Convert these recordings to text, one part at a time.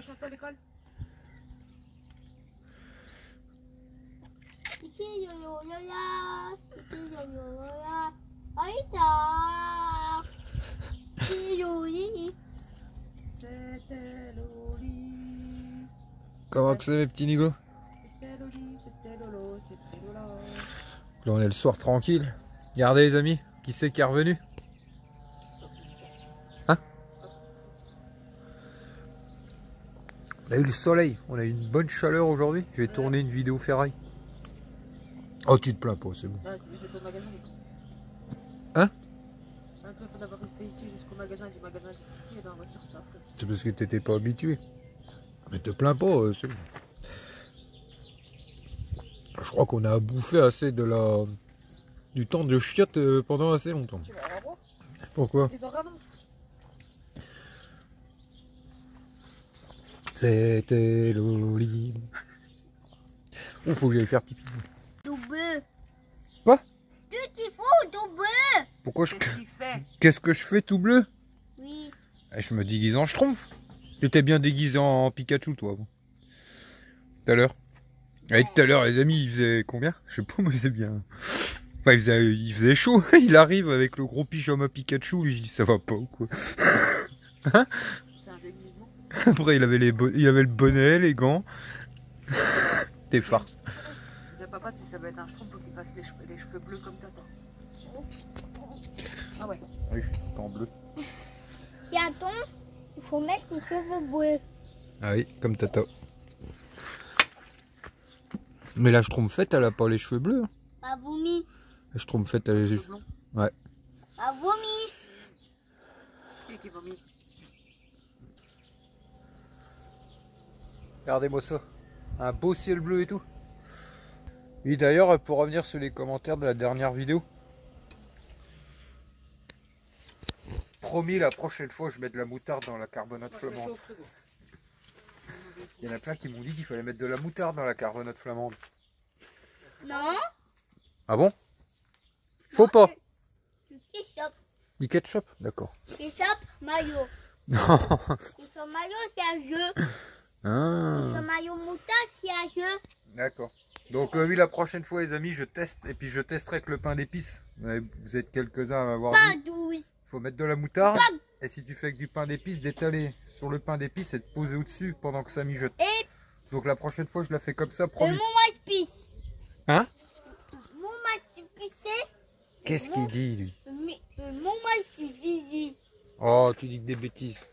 chanter à l'école? C'était Loli. Comment que c'est mes petits nigauds? C'était Loli, c'était Lolo, c'était Lola. Là on est le soir tranquille. Regardez les amis, qui c'est qui est revenu? Hein? On a eu le soleil, on a eu une bonne chaleur aujourd'hui. Je vais tourner une vidéo ferraille. Oh tu te plains pas, c'est bon. Ah, j'étais au magasin. Hein? Un peu pour d'avoir été ici jusqu'au magasin, du magasin jusqu'ici et dans la voiture, c'est affreux. C'est parce que t'étais pas habitué. Mais te plains pas, c'est bon. Je crois qu'on a bouffé assez du temps de chiottes pendant assez longtemps. Tu vas aller voir? Pourquoi? Ils en ramassent. C'était Loli. Oh, faut que j'aille faire pipi. Double. Quoi? Tout il faut double. Pourquoi je... Qu'est-ce qu'il fait? Qu'est-ce que je fais tout bleu? Oui. Eh, je me déguise en schtroumpf. Tu étais bien déguisé en Pikachu, toi. Tout à l'heure. Et tout à l'heure, les amis, il faisait combien? Je sais pas, moi, c'est bien. Enfin, il faisait chaud. Il arrive avec le gros pyjama Pikachu. Lui, je dis, ça va pas ou quoi? Hein? C'est un déguisement. Après, il avait le bonnet, les gants. T'es farce. Je dis à papa si ça va être un schtroumpf, faut qu'il fasse les cheveux bleus comme tata. Ah ouais. Oui, je suis en bleu. Si attends, il faut mettre les cheveux bleus. Ah oui, comme Tata. Mais la Schtroumpfette, elle a pas les cheveux bleus. Hein. Pas vomi. La Schtroumpfette, elle a les Cheveux cheveux. blonds. Ouais. Pas vomi. Qui vomit? Regardez-moi ça. Un beau ciel bleu et tout. Et d'ailleurs, pour revenir sur les commentaires de la dernière vidéo. Promis, la prochaine fois, je mets de la moutarde dans la carbonate flamande. Il y en a plein qui m'ont dit qu'il fallait mettre de la moutarde dans la carbonate flamande. Non. Ah bon? Faut pas. Du ketchup. Du ketchup? D'accord. Ketchup, mayo. Non. Ketchup, mayo, c'est un jeu. Ah. Ketchup, mayo, moutarde, c'est un jeu. D'accord. Donc oui, la prochaine fois les amis, je teste et puis je testerai avec le pain d'épices. Vous êtes quelques-uns à m'avoir Pas dit. 12. Il faut mettre de la moutarde. Et si tu fais avec du pain d'épices, d'étaler sur le pain d'épices et de poser au-dessus pendant que ça mijote. Et Donc la prochaine fois, je la fais comme ça, mon promis. maïs. Hein? Mon maïs pissé. Qu'est-ce qu'il dit lui? Mon maïs zizi. Oh, tu dis que des bêtises.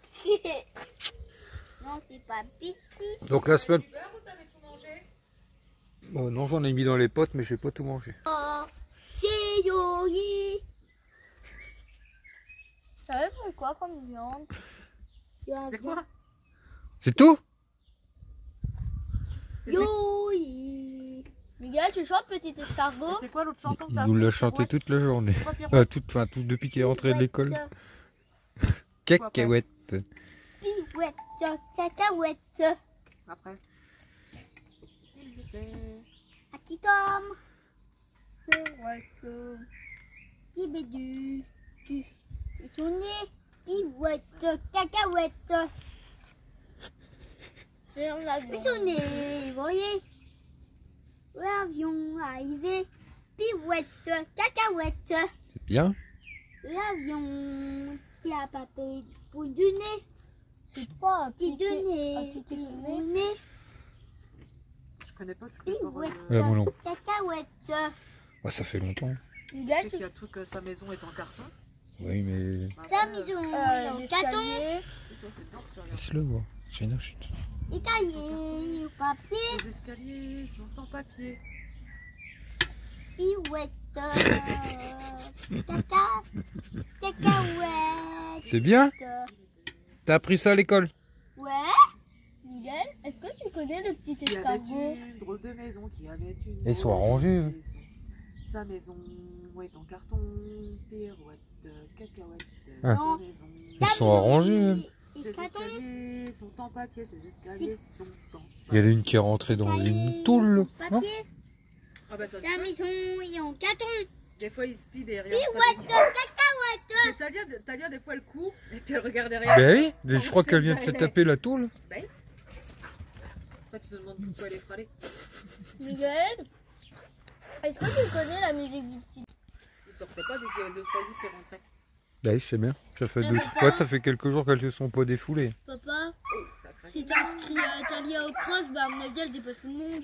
Non, c'est pas pistis. Donc la semaine... Tu ou t'avais tout mangé? Oh, non, j'en ai mis dans les potes, mais j'ai pas tout mangé. Oh, c'est Yori. Ça veut pour quoi comme viande? C'est quoi? C'est tout? Yori. Miguel, tu chantes petit escargot? C'est quoi l'autre chanson que Il t'as nous appris? l'a chanté toute la journée. C'est quoi, Pierrot? Depuis qu'il est rentré de l'école. Cacahuète. Pirouette, cacahuète. Après. Un petit homme. Qui bédu. Tu sonné. Pirouette, cacahuète. Tu sonné, voyez. L'avion arrivé. Pirouette, cacahuète. C'est bien. L'avion qui a papé pour du nez. C'est pas un petit nez. Je connais pas tous les paroles. Ouais, moi non. Cacahuète. Ouais, ça fait longtemps. Je sais qu'il y a le truc, sa maison est en carton. Oui, mais... Sa maison en carton. Laisse-le voir. J'ai une chute. Les cahiers au papier. Les escaliers sont en papier. Pirouette. Cacahuète. C'est bien? T'as appris ça à l'école? Ouais. Miguel, est-ce que tu connais le petit Qui avait escargot? une drôle de maison, qui avait une Ils sont drôle de arrangés, eux. maison. Sa maison est en carton, pirouette, cacahuète, Ah. sa maison. Ils sont arrangés, même. Ses escaliers sont en papier, ses escaliers sont en papier. Il y en a une qui est rentrée dans une toule. Non? Papier. Ah bah ça se Sa peut. maison est en carton. Des fois il speed et rien. Pirouette, cacahuète. Talia, des fois elle court et puis elle regarde derrière. Ben oui, je crois qu'elle vient de se taper la toule. Après, tu te demandes pourquoi elle est fralée. Miguel, est-ce que tu connais la musique du petit? Il sortait pas dès qu'il y avait 2-3 gouttes, il rentrait. Bah, je sais bien. Ça fait Mais deux... papa- ouais, ça fait quelques jours qu'elles se sont pas défoulées. Papa, Oh, ça craque. si t'inscris Talia au cross, bah à mon avis elle dépasse tout le monde.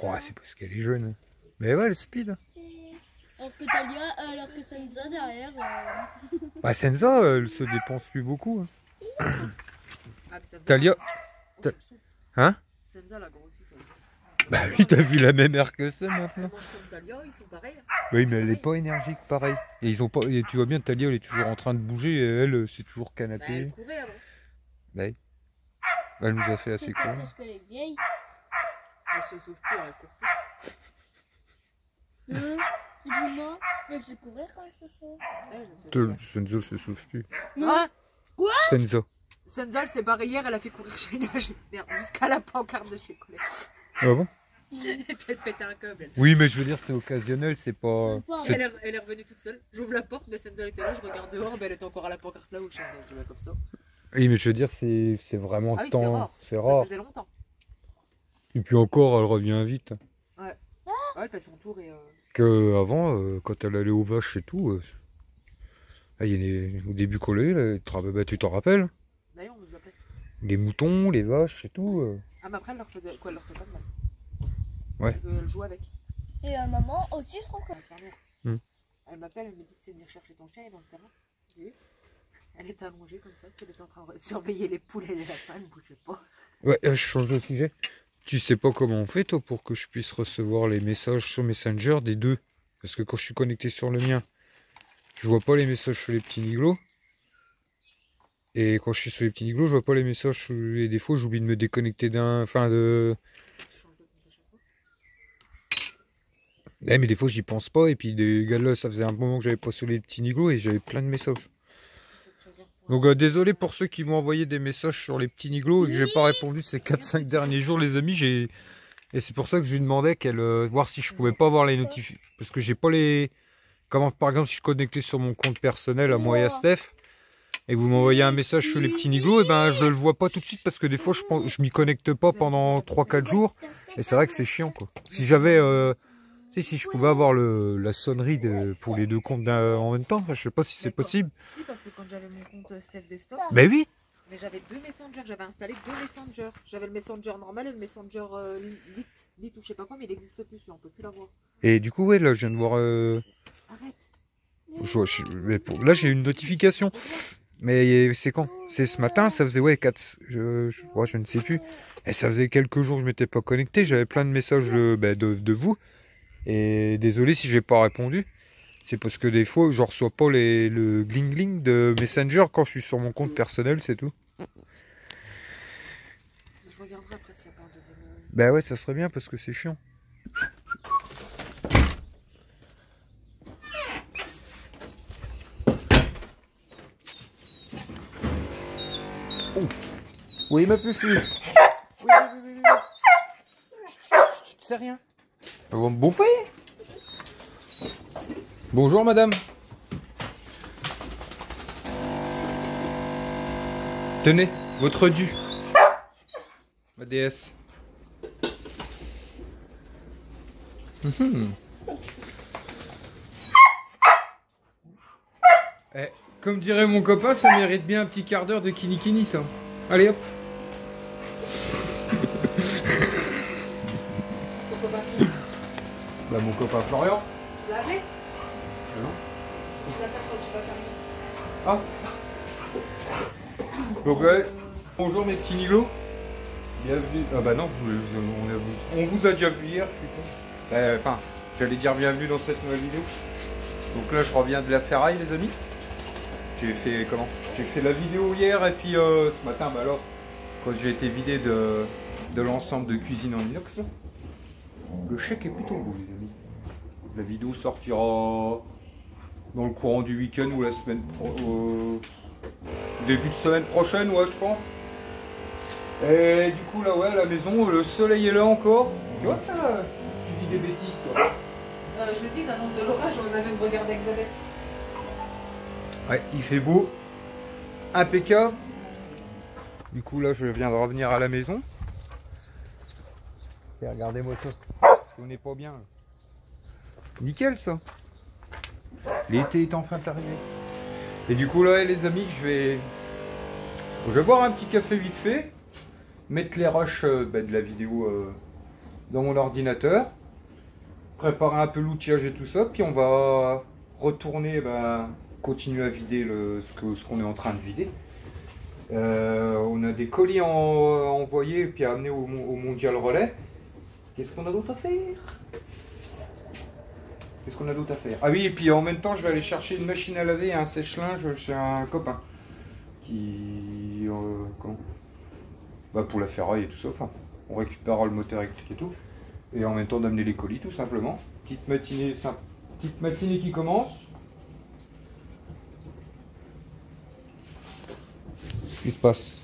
Ouais, c'est parce qu'elle est jeune. Mais ouais, elle speed. Alors que Talia, alors que Sansa derrière. Bah, Senza, elle se dépense plus beaucoup. Hein. Ah, puis Senza, Talia- on Ta- s'en fout. Hein? Senza, la grossie, ça. Bah oui, t'as vu la même air que ça Elle maintenant. mange comme Talia, ils sont pareils. Oui, mais elle est pas énergique pareil. Et ils ont pas. Et tu vois bien, Talia, elle est toujours en train de bouger et elle, c'est toujours Bah, elle canapé. courait avant. Ouais. Elle nous a fait assez C'est pas courir. parce qu'elle est vieille. Elle se sauve plus, elle court plus. Dis-moi, elle se courir quand elle se sauve. Elle se sauve. Senza se sauve plus. Ah, Senza. Senza, elle s'est barrée hier, elle a fait courir chez Nage. Merde, jusqu'à la pancarte de chez Colette. Ah bon? Elle peut péter un câble. Elle. Oui, mais je veux dire, c'est occasionnel, c'est pas. c'est- Elle est revenue toute seule. J'ouvre la porte, mais Senza elle était là, je regarde dehors, mais elle était encore à la pancarte là où je suis comme ça. Oui, mais je veux dire, c'est vraiment Ah oui, c'est temps. rare. C'est Ça rare. faisait longtemps. Et puis encore, elle revient vite. Ouais, elle fait son tour et. Que avant, quand elle allait aux vaches et tout, au début qu'on l'a eu, là, bah, tu t'en rappelles? D'ailleurs, on nous appelait. Les moutons, les vaches et tout. Ah, mais après, elle leur faisait quoi? Elle leur fait pas de mal. Ouais. Elle joue avec. Et maman aussi, je trouve que. L'infirmière. Hmm. Elle m'appelle, elle me dit c'est venir chercher ton chien, il est dans le terrain. Oui. Elle était allongée comme ça, elle était en train de surveiller les poules et les lapins, elle ne bougeait pas. Ouais, je change de sujet. Tu sais pas comment on fait, toi, pour que je puisse recevoir les messages sur Messenger des deux? Parce que quand je suis connecté sur le mien, je vois pas les messages sur les petits niglos. Et quand je suis sur les petits niglos, je vois pas les messages. Et des fois, j'oublie de me déconnecter d'un. Enfin, de. Tu changes de compte à chaque fois. Ouais, mais des fois, j'y pense pas. Et puis, des gars là, ça faisait un moment que j'avais pas sur les petits niglos et j'avais plein de messages. Faut que tu regardes pour Donc, désolé pour ceux qui m'ont envoyé des messages sur les petits niglos et que j'ai pas répondu ces 4-5 derniers jours, les amis. Et c'est pour ça que je lui demandais voir si je pouvais pas avoir les notifications. Parce que j'ai pas les. Comment, par exemple, si je suis connecté sur mon compte personnel à moi et à Steph, et que vous m'envoyez un message sur les petits niglos, et ben je le vois pas tout de suite parce que des fois je m'y connecte pas pendant 3-4 jours. Et c'est vrai que c'est chiant quoi. Si j'avais. Si je pouvais avoir la sonnerie pour les deux comptes en même temps, je sais pas si c'est possible. Si, parce que quand j'avais mon compte Steph Desktop, Mais oui! mais j'avais deux messengers, j'avais installé deux messengers. J'avais le messenger normal et le messenger lit ou je sais pas quoi, mais il n'existe plus, celui-là, on peut plus l'avoir. Et du coup, ouais, là je viens de voir. Arrête. Là j'ai une notification. Mais c'est quand? C'est ce matin, ça faisait ouais 4. Je ne sais plus. Et ça faisait quelques jours que je m'étais pas connecté. J'avais plein de messages de vous. Et désolé si j'ai pas répondu. C'est parce que des fois je reçois pas le gling gling de Messenger quand je suis sur mon compte personnel, c'est tout. Je regarderai après s'il n'y a pas un deuxième. Bah ouais, ça serait bien parce que c'est chiant. Oh. Oui, ma puce. Oui. C'est rien. Elles vont me bouffer. Bonjour madame. Tenez, votre dû. Ma déesse. Eh, comme dirait mon copain, ça mérite bien un petit quart d'heure de kini-kini ça. Allez hop. Bah mon copain Florian. Tu l'as appelé? Non. Tu l'appelles quand tu vas terminer. Ah. Donc ouais. Bonjour mes petits niglos. Bienvenue. Ah bah non, on vous a déjà vu hier, je suis con. Enfin, j'allais dire bienvenue dans cette nouvelle vidéo. Donc là je reviens de la ferraille les amis. J'ai fait comment? J'ai fait la vidéo hier et puis ce matin, bah alors, quand j'ai été vidé de l'ensemble de cuisine en inox, là, le chèque est plutôt beau les amis. La vidéo sortira dans le courant du week-end ou la semaine début de semaine prochaine, ouais, je pense. Et du coup, là, ouais, à la maison, le soleil est là encore. Tu vois, tu dis des bêtises, toi. Je dis, annonce de l'orage, on a même regardé Elisabeth. Ouais, il fait beau. Impeccable. Du coup, là, je viens de revenir à la maison. Et regardez-moi ça. On n'est pas bien. Nickel ça. L'été est enfin arrivé. Et du coup là les amis, je vais boire un petit café vite fait. Mettre les rushs de la vidéo dans mon ordinateur. Préparer un peu l'outillage et tout ça. Puis on va retourner, continuer à vider ce qu'on est en train de vider. On a des colis à envoyer et puis à amener au Mondial Relais. Qu'est-ce qu'on a d'autre à faire? Ah oui, et puis en même temps, je vais aller chercher une machine à laver et un sèche-linge chez un copain. Qui... pour la ferraille et tout ça. Enfin, on récupérera le moteur électrique et tout. Et en même temps d'amener les colis, tout simplement. Petite matinée qui commence. Qu'est-ce qui se passe?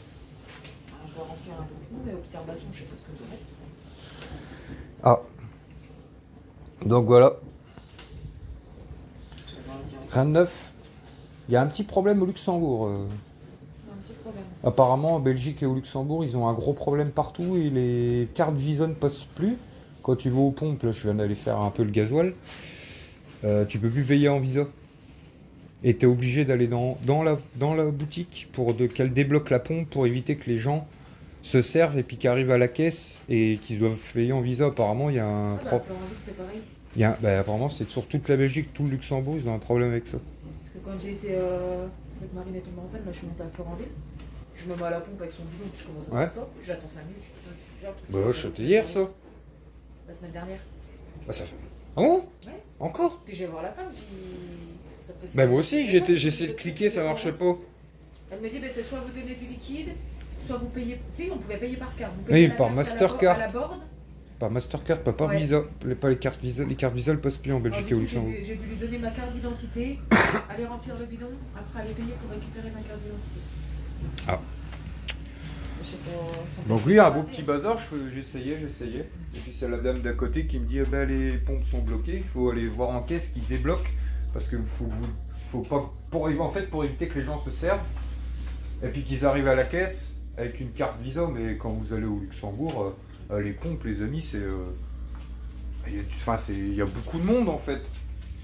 Je dois remplir un document, mais observation, je sais pas ce que vous faites. Ah. Donc voilà. Rien de neuf. Il y a un petit problème au Luxembourg. Un petit problème. Apparemment, en Belgique et au Luxembourg, ils ont un gros problème partout et les cartes Visa ne passent plus. Quand tu vas aux pompes, là je viens d'aller faire un peu le gasoil, tu peux plus payer en Visa. Et tu es obligé d'aller dans la boutique pour qu'elle débloque la pompe pour éviter que les gens se servent et puis qu'ils arrivent à la caisse et qu'ils doivent payer en Visa. Apparemment, il y a un problème. C'est pareil. Apparemment, c'est sur toute la Belgique, tout le Luxembourg, ils ont un problème avec ça. Parce que quand j'ai été avec Marine et ton en peine, là je suis montée à Florandais. Je me mets à la pompe avec son bidon, puis je commence à faire ça. Puis j'attends 5 minutes. Je t'ai hier ça. La semaine dernière. Ça fait. Ah bon? Ouais. Encore? Puis je vais voir la femme, moi aussi, j'ai essayé de cliquer, ça marchait pas. Elle me dit, c'est soit vous donnez du liquide, soit vous payez. Si, on pouvait payer par carte. Vous payez par Mastercard. à la board. Par Mastercard, pas par Visa. Pas les cartes Visa. Les cartes Visa, elles passent plus en Belgique et au Luxembourg. J'ai dû lui donner ma carte d'identité, aller remplir le bidon, après aller payer pour récupérer ma carte d'identité. Ah. Je sais pas. Donc oui, un beau petit bazar, j'essayais. Et puis c'est la dame d'à côté qui me dit, les pompes sont bloquées, il faut aller voir en caisse qui débloque. Parce que faut pas, pour éviter que les gens se servent, et puis qu'ils arrivent à la caisse avec une carte Visa, mais quand vous allez au Luxembourg, les pompes, les amis, il y a beaucoup de monde en fait.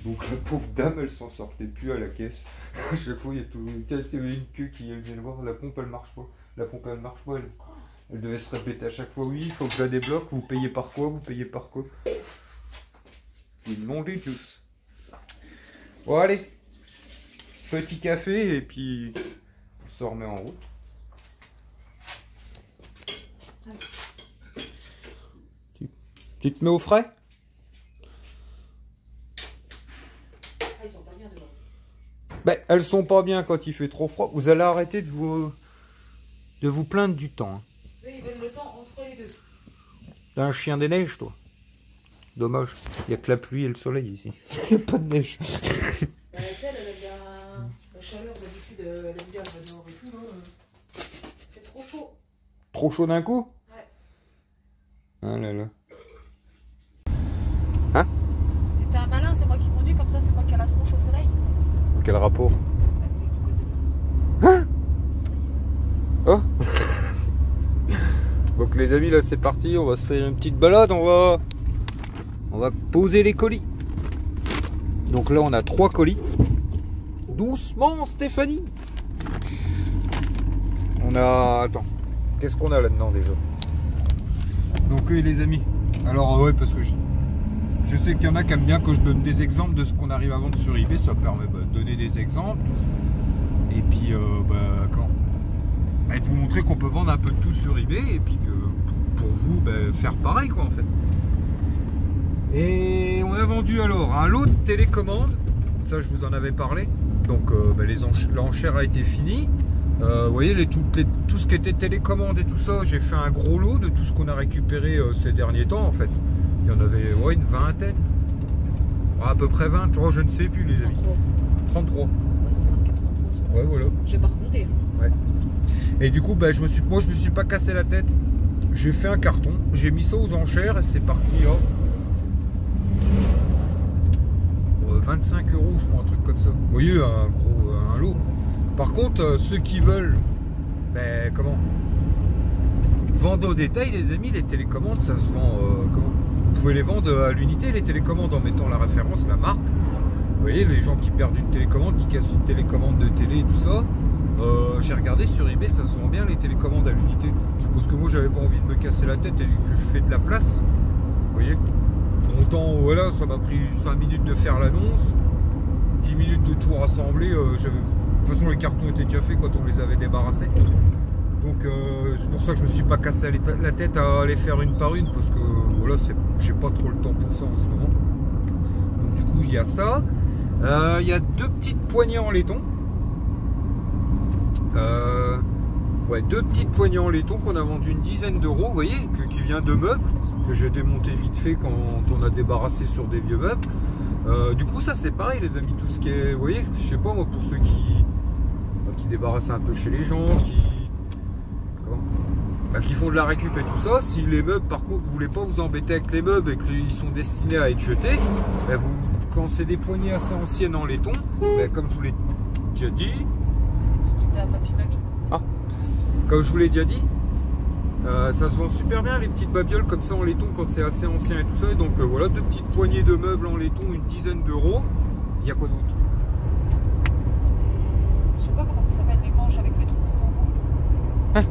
Donc la pauvre dame, elle s'en sortait plus à la caisse. À chaque fois, il y avait une queue qui vient le voir, la pompe elle marche pas. Elle devait se répéter à chaque fois, oui, il faut que je la débloque, vous payez par quoi? Une nom des juice. Bon allez, petit café et puis on se remet en route. Tu te mets au frais? Elles sont pas bien dehors. Elles sont pas bien quand il fait trop froid. Vous allez arrêter de vous plaindre du temps. Eux, ils veulent le temps entre les deux. T'es un chien des neiges, toi. Dommage, il n'y a que la pluie et le soleil ici. Il n'y a pas de neige. Elle a bien la chaleur d'habitude, elle aime bien le nord et tout. C'est trop chaud. Trop chaud d'un coup? Ouais. Ah là là. T'es un malin, c'est moi qui conduis, comme ça c'est moi qui a la tronche au soleil. Quel rapport? Hein? Oh. Donc les amis, là c'est parti, on va se faire une petite balade, on va poser les colis. Donc là on a 3 colis. Doucement Stéphanie. On a... Attends, qu'est-ce qu'on a là-dedans déjà? Donc oui les amis, alors ouais, parce que je sais qu'il y en a qui aiment bien que je donne des exemples de ce qu'on arrive à vendre sur eBay, ça permet de donner des exemples. Et puis de vous montrer qu'on peut vendre un peu de tout sur eBay et puis que pour vous faire pareil quoi en fait. Et on a vendu alors un lot de télécommandes, ça je vous en avais parlé. Donc l'enchère a été finie. Vous voyez tout ce qui était télécommande et tout ça, j'ai fait un gros lot de tout ce qu'on a récupéré ces derniers temps en fait. Il y en avait une vingtaine, à peu près 20, je ne sais plus les amis. 33. Ouais, c'était 24, 33. Ouais voilà. J'ai pas recompté. Ouais. Et du coup moi je me suis pas cassé la tête. J'ai fait un carton, j'ai mis ça aux enchères et c'est parti. 25 €, je crois, un truc comme ça. Vous voyez, un lot. Par contre, ceux qui veulent, Vendre au détail, les amis, les télécommandes, ça se vend. Comment vous pouvez les vendre à l'unité, les télécommandes, en mettant la référence, la marque. Vous voyez, les gens qui perdent une télécommande, qui cassent une télécommande de télé et tout ça. J'ai regardé sur eBay, ça se vend bien les télécommandes à l'unité. Je suppose que moi, j'avais pas envie de me casser la tête et que je fais de la place. Vous voyez, mon temps, voilà, ça m'a pris 5 minutes de faire l'annonce, 10 minutes de tout rassembler. De toute façon, les cartons étaient déjà faits quand on les avait débarrassés. Donc c'est pour ça que je me suis pas cassé la tête à les faire une par une, parce que voilà, j'ai pas trop le temps pour ça en ce moment. Donc du coup, il y a ça. Il y a 2 petites poignées en laiton. Ouais, 2 petites poignées en laiton qu'on a vendu une dizaine d'euros, vous voyez, qui vient de meubles, que j'ai démonté vite fait quand on a débarrassé sur des vieux meubles. Du coup, ça c'est pareil, les amis, tout ce qui est, vous voyez, je sais pas moi, pour ceux qui débarrassent un peu chez les gens, qui font de la récup et tout ça. Si les meubles, par contre, vous voulez pas vous embêter avec les meubles et qu'ils sont destinés à être jetés, quand c'est des poignées assez anciennes en laiton, comme je vous l'ai déjà dit, à papy mamie. Ah, comme je vous l'ai déjà dit, ça se vend super bien les petites babioles comme ça en laiton quand c'est assez ancien et tout ça. Et donc voilà, 2 petites poignées de meubles en laiton, une dizaine d'euros. Il y a quoi d'autre? Je sais pas comment ça s'appelle, les manches avec les trous ronds en bout. Hein?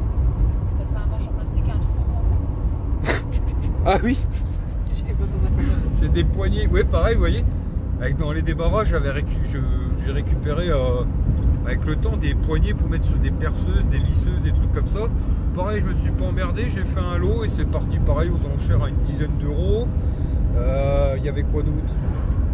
Ça te fait un manche en plastique et un trou rond en bout. Ah oui. Je sais pas comment ça s'appelle. C'est des poignées, ouais, pareil, vous voyez. Dans les débarrages, j'ai récupéré avec le temps des poignées pour mettre sur des perceuses, des visseuses, des trucs comme ça. Pareil, je me suis pas emmerdé, j'ai fait un lot et c'est parti pareil aux enchères à une dizaine d'euros. Il y avait quoi d'autre?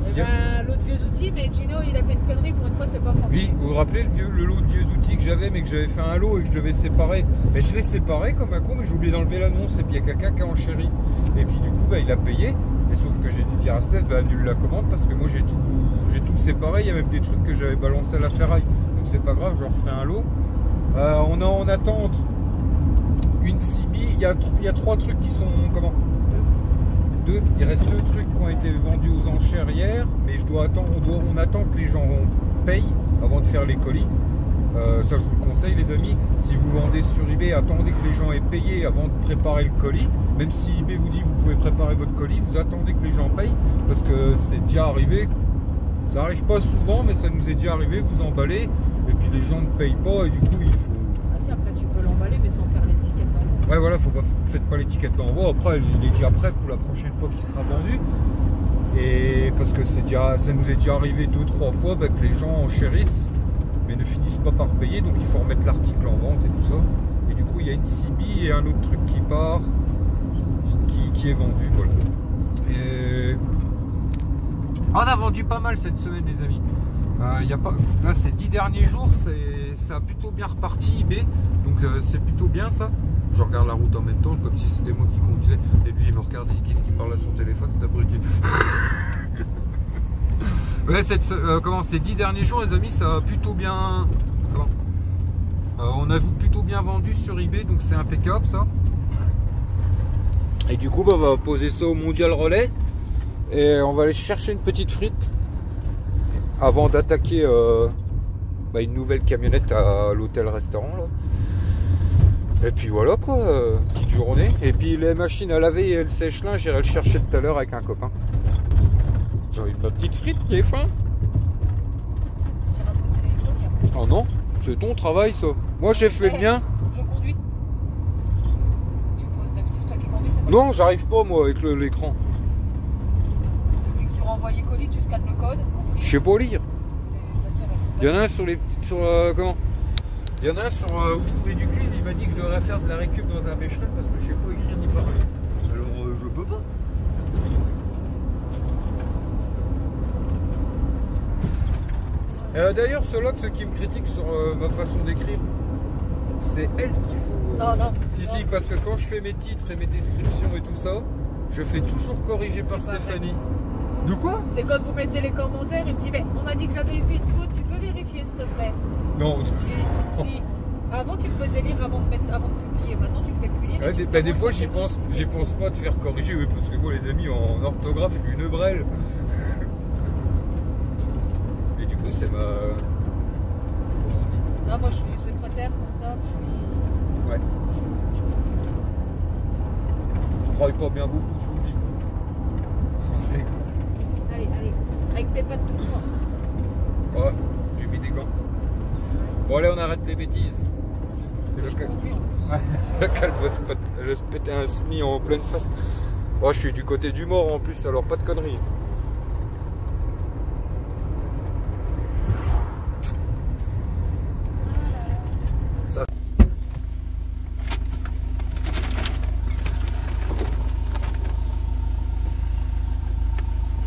Il y avait l'autre vieux outil, mais Gino il a fait une connerie, pour une fois c'est pas propre. Oui, vous vous rappelez le lot de vieux outils que j'avais, mais que j'avais fait un lot et que je devais séparer. Mais je l'ai séparé comme un con, mais j'ai oublié d'enlever l'annonce. Et puis il y a quelqu'un qui a enchéri. Et puis du coup, il a payé. Et sauf que j'ai dû dire à Steph, annule la commande parce que moi j'ai tout séparé. Il y a même des trucs que j'avais balancé à la ferraille. Donc c'est pas grave, je referai un lot. On est en attente une CB. Il y a 3 trucs qui sont comment? 2. Il reste 2 trucs qui ont été vendus aux enchères hier, mais on attend que les gens payent avant de faire les colis. Ça je vous le conseille les amis, si vous vendez sur eBay, attendez que les gens aient payé avant de préparer le colis. Même si eBay vous dit que vous pouvez préparer votre colis, vous attendez que les gens payent, parce que c'est déjà arrivé, ça arrive pas souvent, mais ça nous est déjà arrivé, vous emballez, et puis les gens ne payent pas, et du coup il faut... Ah si, après tu peux l'emballer, mais sans faire l'étiquette d'envoi. Ouais voilà, faites pas l'étiquette d'envoi, après il est déjà prêt pour la prochaine fois qu'il sera vendu. Et parce que ça nous est déjà arrivé 2-3 fois que les gens enchérissent mais ne finissent pas par payer, donc il faut remettre l'article en vente et tout ça. Et du coup il y a une CB et un autre truc qui part, qui est vendu, voilà. Et... on a vendu pas mal cette semaine les amis. Là ces 10 derniers jours ça a plutôt bien reparti eBay, donc c'est plutôt bien ça. Je regarde la route en même temps comme si c'était moi qui conduisais, et lui il me regarde et qu'est-ce qu'il parle à son téléphone, c'est abruti. Ouais, ces 10 derniers jours les amis, ça a plutôt bien... on a plutôt bien vendu sur eBay, donc c'est impeccable ça. Et du coup on va poser ça au Mondial Relais et on va aller chercher une petite frite avant d'attaquer une nouvelle camionnette à l'hôtel-restaurant là. Et puis voilà quoi, petite journée. Et puis les machines à laver et le sèche-linge, j'irai le chercher tout à l'heure avec un copain. J'ai envie de ma petite frite qui est faim. Tu iras poser les colis après. Oh non, c'est ton travail ça. Moi j'ai fait le mien. Je conduis. Tu poses, d'habitude c'est toi qui conduis, c'est pas Non, j'arrive pas moi avec l'écran. Tu cliques sur envoyer colis, tu scannes le code. Je sais pas lire. Et ta sœur, elle Il y en a un sur comment? Il y en a un sur où trouver du cuivre, il m'a dit que je devrais faire de la récup dans un bécherel parce que je sais pas écrire ni parler. Alors je peux pas. D'ailleurs, ceux qui me critiquent sur ma façon d'écrire, c'est elle qu'il faut... Non. Si, parce que quand je fais mes titres et mes descriptions et tout ça, je fais toujours corriger par C'est pas Stéphanie. De quoi? C'est quand vous mettez les commentaires, il me dit mais on m'a dit que j'avais fait une faute, tu peux vérifier s'il te plaît? Non. Si. Avant tu me faisais lire avant de publier, maintenant tu me fais plus lire. Ouais, des fois j'y pense pas de faire corriger, oui, parce que moi les amis en orthographe je suis une brêle. Et du coup c'est ma... Comment on dit? Non, moi je suis secrétaire, comptable, je suis... Ouais. travaille pas bien beaucoup, je vous le dis. Allez, allez. Avec tes pattes tout le temps. Ouais, j'ai mis des gants. Bon allez, on arrête les bêtises. C'est le Je cal. conduis en plus. Ouais, le cal va se péter un semi en pleine face. Moi je suis du côté du mort en plus, alors pas de conneries. Ça.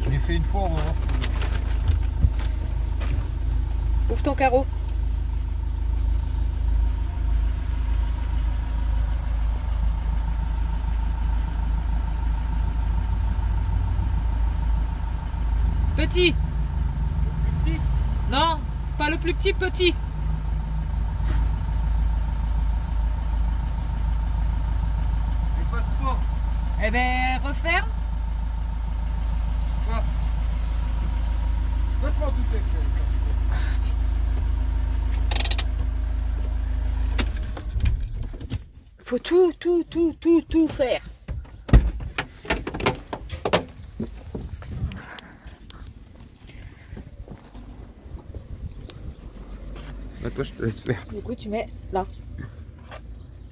Je l'ai fait une fois, on va voir. Ouvre ton carreau. Petit. Le plus petit. Non, pas le plus petit, petit. Les passeports. Eh ben, referme. Quoi? Laisse-moi tout est fait. Faut tout faire. Bah toi je te laisse faire. Du coup, tu mets là.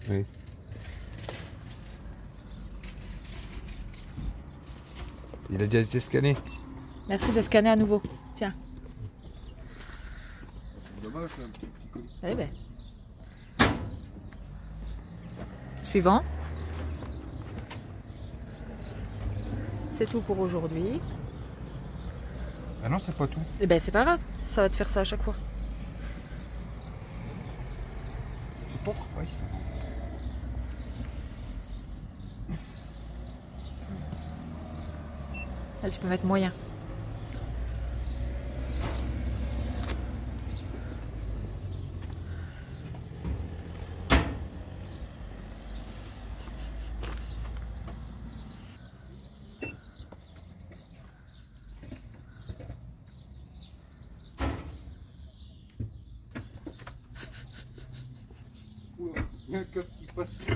Oui. Il a déjà été scanné. Merci de scanner à nouveau. Tiens. Dommage, un petit colis. Eh ben. Suivant. C'est tout pour aujourd'hui. Ah non, c'est pas tout. Eh ben, c'est pas grave. Ça va te faire ça à chaque fois. C'est ton travail, ça. Là, tu peux mettre moyen. Oula, il y a un câble qui passe. Je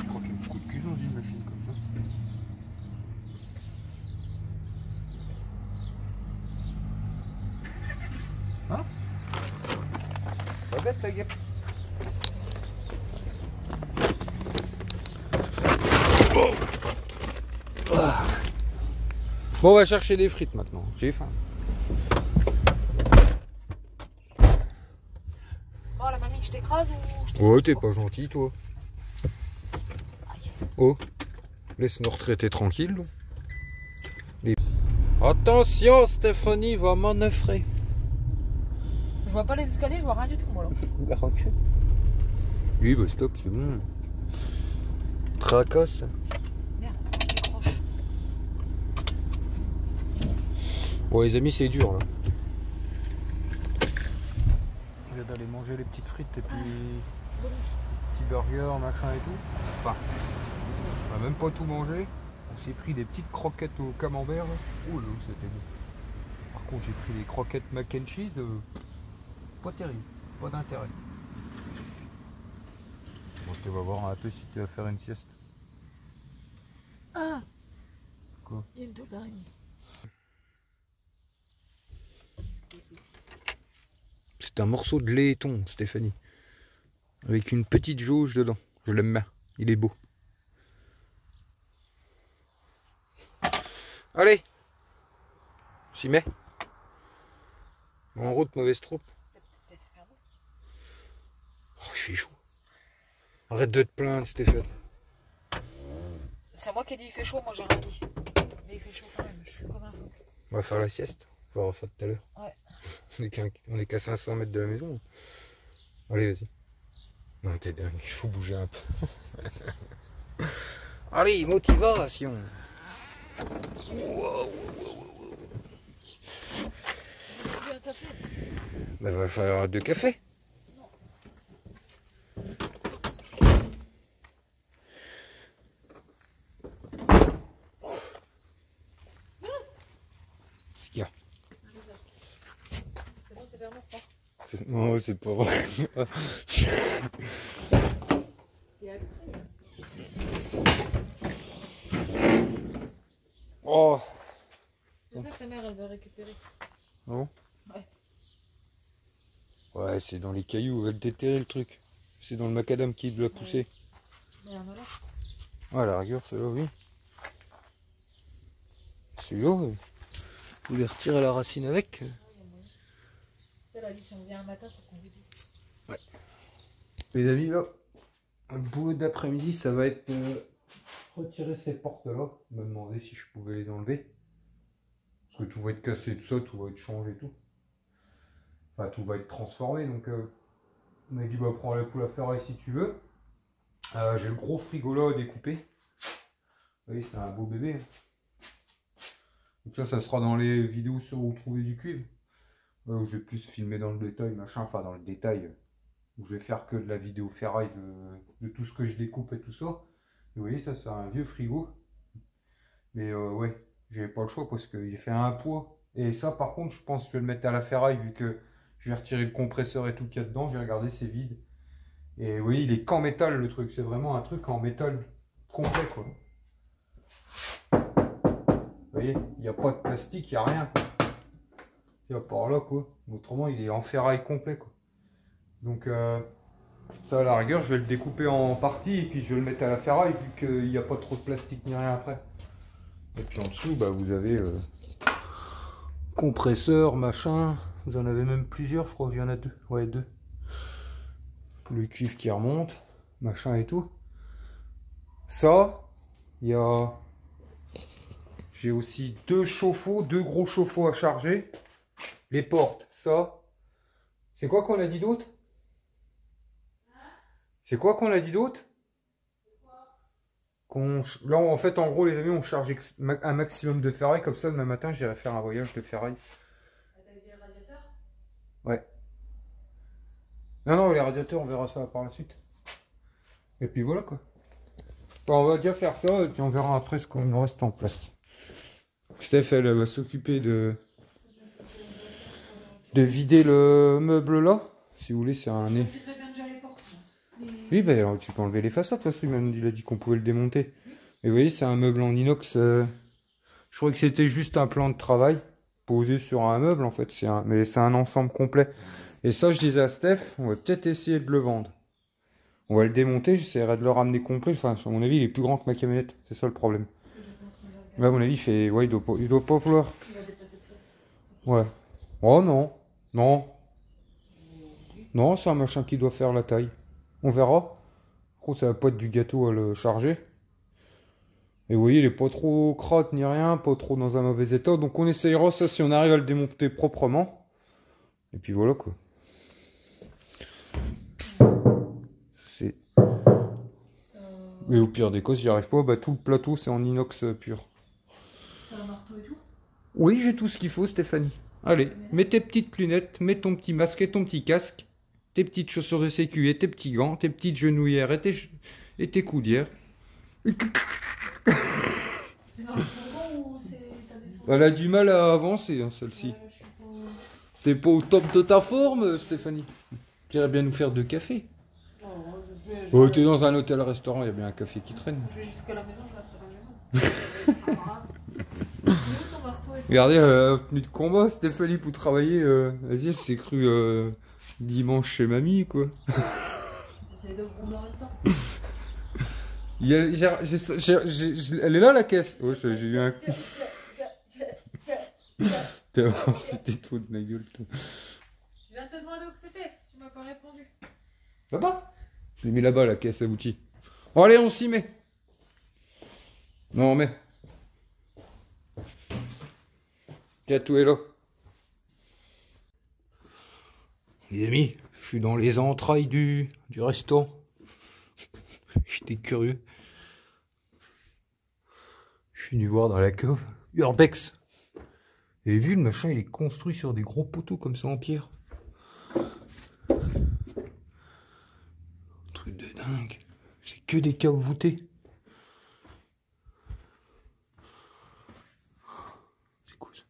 crois qu'il y a beaucoup de cuisson dans une machine comme ça. Hein? Pas bête la guêpe. Bon, on va chercher des frites maintenant. J'ai faim. Bon, la mamie, je t'écrase ou je Oh, t'es pas gentil, toi. Oh, laisse-nous retraiter tranquille. Attention, Stéphanie va manœuvrer. Je vois pas les escaliers, je vois rien du tout, moi, là. Oui, bah stop, c'est bon. Tracasse. Merde, je décroche. Bon, les amis, c'est dur, là. On vient d'aller manger les petites frites et puis petits burgers, machin et tout. Enfin, on a même pas tout mangé. On s'est pris des petites croquettes au camembert. Oh là, c'était bon. Par contre, j'ai pris des croquettes mac and cheese. Pas terrible, pas d'intérêt. Bon, tu vas voir un peu si tu vas faire une sieste. Ah! Quoi? Il y a une toile d'araignée. C'est un morceau de laiton, Stéphanie. Avec une petite jauge dedans. Je l'aime bien. Il est beau. Allez! On s'y met. En route, mauvaise troupe. Oh, il fait chaud. Arrête de te plaindre, Stéphane. C'est moi qui ai dit il fait chaud, moi j'ai rien dit. Mais il fait chaud quand même, je suis comme un fou. On va faire la sieste. On va voir ça tout à l'heure. Ouais. On est qu'à 500 mètres de la maison. Allez, vas-y. Non, t'es dingue, il faut bouger un peu. Allez, motivation. Ben, va faire 2 cafés. Qu'est-ce qu'il y a? C'est bon, c'est fermé, je crois. Non, c'est pas vrai. Oh. C'est ça que ta mère elle veut récupérer. Non. Ouais. Ouais, c'est dans les cailloux, elle déterre le truc. C'est dans le macadam qui l'a poussé. Mais il y en a là. Ouais, à la rigueur, celui-là, oui. Celui-là, vous les retirez la racine avec. Elle a dit si on vient un matin, faut qu'on lui dise. Ouais. Les amis, là, le boulot d'après-midi, ça va être retirer ces portes-là. On m'a demandé si je pouvais les enlever. Parce que tout va être cassé, tout ça, tout va être changé, tout. Enfin, tout va être transformé, donc on m'a dit, bah, prends la poule à ferraille si tu veux. J'ai le gros frigo là à découper. Vous voyez, c'est un beau bébé. Donc ça sera dans les vidéos sur où trouver du cuivre. Où je vais plus filmer dans le détail, machin, enfin dans le détail. Où je vais faire que de la vidéo ferraille de tout ce que je découpe et tout ça. Et vous voyez, ça c'est un vieux frigo. Mais ouais, j'ai pas le choix parce qu'il fait un poids. Et ça par contre, je pense que je vais le mettre à la ferraille vu que je vais retirer le compresseur et tout qu'il y a dedans. J'ai regardé, c'est vide. Et oui, il est qu'en métal le truc. C'est vraiment un truc en métal complet quoi. Vous voyez, il n'y a pas de plastique, il n'y a rien. Il y a par là quoi. Autrement, il est en ferraille complet quoi. Donc ça à la rigueur, je vais le découper en parties et puis je vais le mettre à la ferraille vu qu'il n'y a pas trop de plastique ni rien après. Et puis en dessous, bah, vous avez compresseur, machin. Vous en avez même plusieurs, je crois qu'il y en a deux. Ouais, deux. Le cuivre qui remonte, machin et tout. Ça, il y a... J'ai aussi deux chauffe-eau, deux gros chauffe-eau à charger. Les portes, ça. C'est quoi qu'on a dit d'autre? C'est quoi qu'on a dit d'autre? Là, en fait, en gros, les amis, on charge un maximum de ferraille. Comme ça, demain matin, j'irai faire un voyage de ferraille. T'as dit le radiateur? Ouais. Non, non, les radiateurs, on verra ça par la suite. Et puis voilà, quoi. Bon, on va déjà faire ça, et puis on verra après ce qu'on nous reste en place. Steph, elle va s'occuper de vider le meuble là. Si vous voulez, c'est un... Je très bien déjà les portes. Oui, bah, tu peux enlever les façades, de toute façon, il a dit qu'on pouvait le démonter. Et vous voyez, c'est un meuble en inox. Je crois que c'était juste un plan de travail posé sur un meuble, en fait. Mais c'est un ensemble complet. Et ça, je disais à Steph, on va peut-être essayer de le vendre. On va le démonter, j'essaierai de le ramener complet. Enfin, à mon avis, il est plus grand que ma camionnette. C'est ça le problème. Là, à mon avis, il fait... Ouais, il doit pas vouloir... Il va dépasser de ça. Ouais. Oh non. Non. Non, c'est un machin qui doit faire la taille. On verra. Par contre, ça va pas être du gâteau à le charger. Et vous voyez, il est pas trop crotte ni rien, pas trop dans un mauvais état. Donc on essayera ça si on arrive à le démonter proprement. Et puis voilà quoi. C'est... Et au pire des cas, si j'y arrive pas, bah, tout le plateau c'est en inox pur. T'as un marteau et tout? Oui, j'ai tout ce qu'il faut, Stéphanie. Allez, mets tes petites lunettes, mets ton petit masque et ton petit casque, tes petites chaussures de sécu et tes petits gants, tes petites genouillères et tes coudières. C'est dans le fourgon ou t'as des sons? Elle a du mal à avancer, hein, celle-ci. Ouais, je suis pas... T'es pas au top de ta forme, Stéphanie. Tu irais bien nous faire 2 cafés. Oh, Oh, t'es dans un hôtel-restaurant, il y a bien un café qui traîne. Je vais jusqu'à la maison, je reste à la maison. C'est où ton marteau et tout? Regardez, tenue de combat, Stéphanie, pour travailler. Vas-y, elle s'est crue dimanche chez mamie, quoi. J'essaie de rouler en même temps. Elle est là, la caisse. Ouais, j'ai eu un coup. C'était tout de ma gueule, toi. Je viens de te demander où que c'était, tu m'as pas répondu. Là-bas? Je l'ai mis là-bas, la caisse à outils. Bon, allez, on s'y met. Non, mais. Gâteau est là. Les amis, je suis dans les entrailles du restaurant. J'étais curieux. Je suis venu voir dans la cave. Urbex. Vous avez vu, le machin, il est construit sur des gros poteaux comme ça en pierre. Truc de dingue. C'est que des caves voûtées. C'est quoi ça?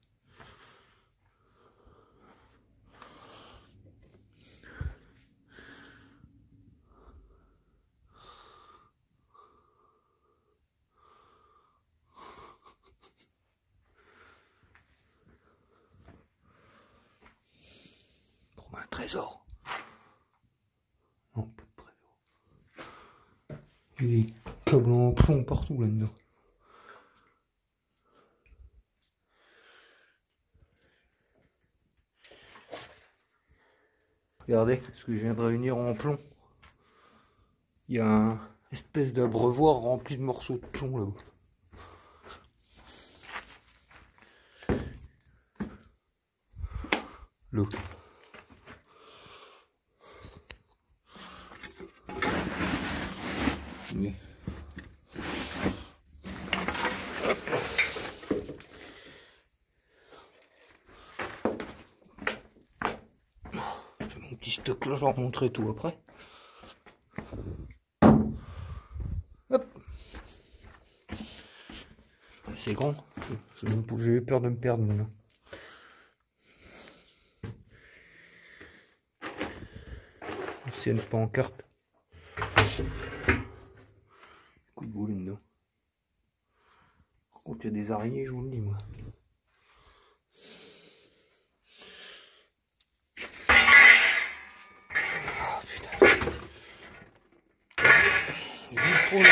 trésor. Non, pas de trésor. Il y a des câbles en plomb partout là-dedans. Regardez ce que je viens de réunir en plomb. Il y a un espèce d'abreuvoir rempli de morceaux de plomb là-haut. L'eau. Oui. J'ai mon petit stock là, je vais remontrer tout après. Hop. C'est grand. J'ai peur de me perdre maintenant. Ancienne pancarte. Coup de boule dedans. Par contre, il y a des araignées, je vous le dis, moi. Oh, putain. Il est trop là.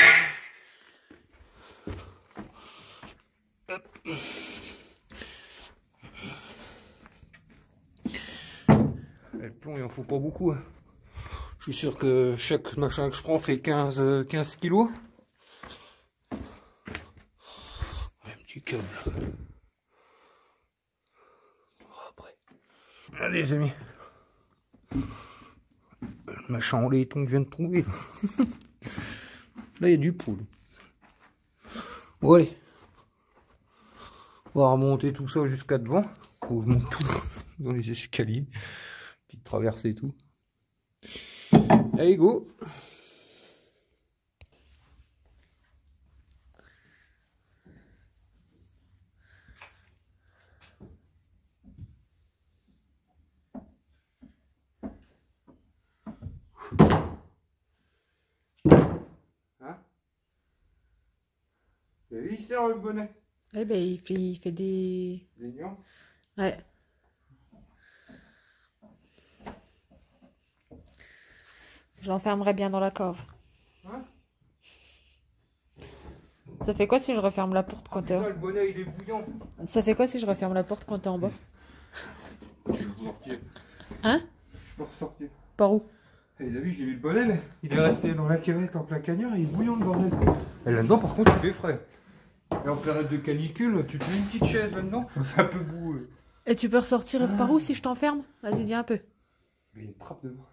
Hop. Le plomb, il en faut pas beaucoup. Hein. Je suis sûr que chaque machin que je prends fait 15 kilos. Un petit câble. Après. Allez les amis. Le machin en laiton que je viens de trouver. Là il y a du poule. Bon allez. On va remonter tout ça jusqu'à devant. Faut que je monte tout dans les escaliers. Petite traversée et tout. Allez, go! Hein? T'as vu, il sert le bonnet? Eh ben, il fait des... Des nuances? Ouais. Je l'enfermerai bien dans la cave. Hein? Ça fait quoi si je referme la porte quand t'es en... Le bonnet il est bouillant. Ça fait quoi si je referme la porte quand t'es en bas? Tu peux ressortir. Hein? Je peux ressortir. Par où? Et les amis, j'ai mis le bonnet, mais il est resté dans la cavette en plein cagnard et il est bouillant le bordel. Et là-dedans, par contre, il fait frais. Et en période de canicule, tu te mets une petite chaise là-dedans, c'est un peu boueux. Et tu peux ressortir par où si je t'enferme? Vas-y, dis un peu. Il y a une trappe devant.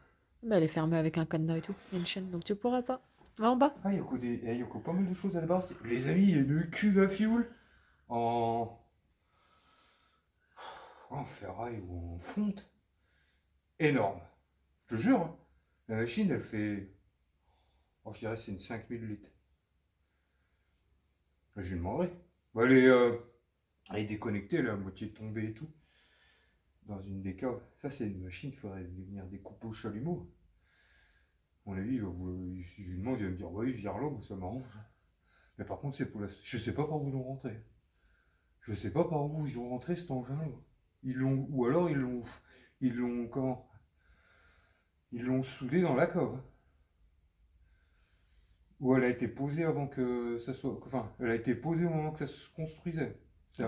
Mais elle est fermée avec un cadenas et tout. Il y a une chaîne, donc tu pourras pas. Va en bas. Ah, il y a encore pas mal de choses à la base. Les amis, il y a une cuve à fioul en ferraille ou en fonte. Énorme. Je te jure, hein. La machine, elle fait... Oh, je dirais c'est une 5000 litres. Je lui demanderai. Bon, elle est déconnectée, là, à moitié tombée et tout. Dans une des caves. Ça, c'est une machine, il faudrait venir découper au chalumeau. À mon avis, si je lui demande, il va me dire, oui, vire là, ça m'arrange. Mais par contre, c'est pour la... Je sais pas par où ils l'ont rentré. Je sais pas par où ils ont rentré cet engin-là. Ils l'ont... Ou alors, ils l'ont... Comment? Ils l'ont soudé dans la cave. Ou elle a été posée avant que ça soit... Enfin, elle a été posée au moment que ça se construisait. Je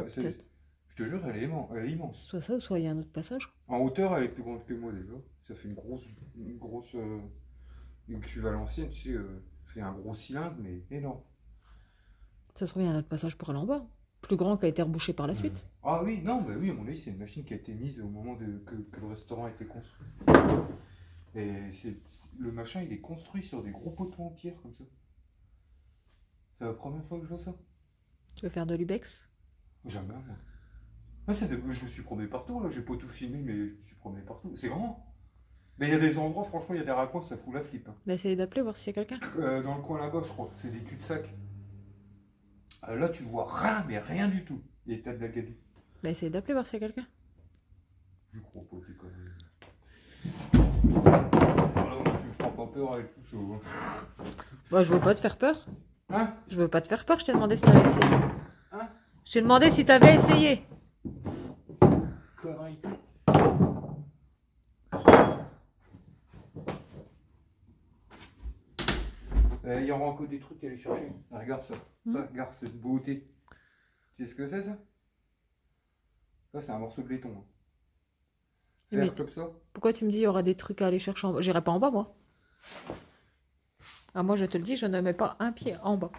te jure, elle est immense. Soit ça, ou soit il y a un autre passage. En hauteur, elle est plus grande que moi déjà. Ça fait une grosse cuve à l'ancienne, tu sais, fait un gros cylindre, mais énorme. Ça se trouve, il y a un autre passage pour aller en bas. Plus grand qui a été rebouché par la suite. Ah oui, non, bah oui, à mon avis, c'est une machine qui a été mise au moment que le restaurant a été construit. Et le machin, il est construit sur des gros poteaux en pierre, comme ça. C'est la première fois que je vois ça. Tu veux faire de l'ubex? Jamais, moi. Ah, je me suis promené partout, là. J'ai pas tout filmé, mais je me suis promené partout. C'est grand. Mais il y a des endroits, franchement, il y a des raccoins, ça fout la flip. Hein. Bah, essayez d'appeler, voir s'il y a quelqu'un. Dans le coin là-bas, je crois. C'est des cul-de-sac. Là, tu vois rien, mais rien du tout. Et t'as de la gadoue. Bah, essayez d'appeler, voir s'il y a quelqu'un. Je crois pas, t'es connu. Alors, tu me prends pas peur avec tout ça. Hein. Bah, je veux pas te faire peur. Hein? Je veux pas te faire peur, je t'ai demandé si t'avais essayé. Hein? Je t'ai demandé si t'avais essayé. Connerie. Il y aura encore des trucs à aller chercher. Ah, regarde ça. Ça, regarde cette beauté. Tu sais ce que c'est ça? Ça, c'est un morceau de laiton. Hein. Mais Faire comme ça. pourquoi tu me dis il y aura des trucs à aller chercher en bas? J'irai pas en bas, moi. Ah, moi, je te le dis, je ne mets pas un pied en bas.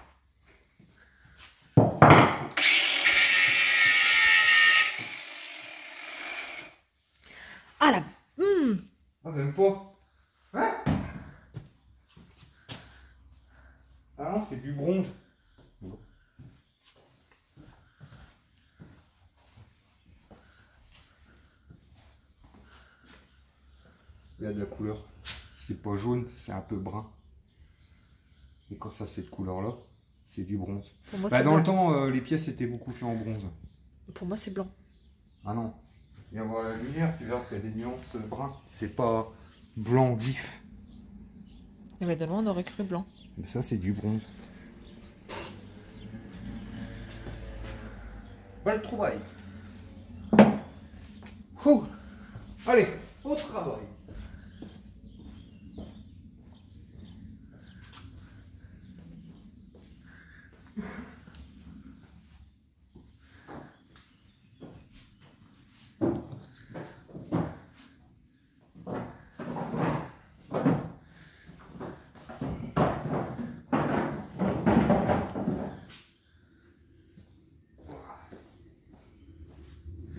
Ah là. Ah, même pas. Hein? Ah non, c'est du bronze. Bon. Il y a de la couleur. C'est pas jaune, c'est un peu brun. Et quand ça, cette couleur-là, c'est du bronze. Pour moi, Bah, c'est dans le blanc. temps, les pièces étaient beaucoup faites en bronze. Pour moi, c'est blanc. Ah non. Viens voir la lumière, tu verras qu'il y a des nuances bruns. C'est pas blanc vif. Eh ben, de loin, on aurait cru blanc. Mais ça, c'est du bronze. Belle trouvaille. Ouh. Allez, au travail.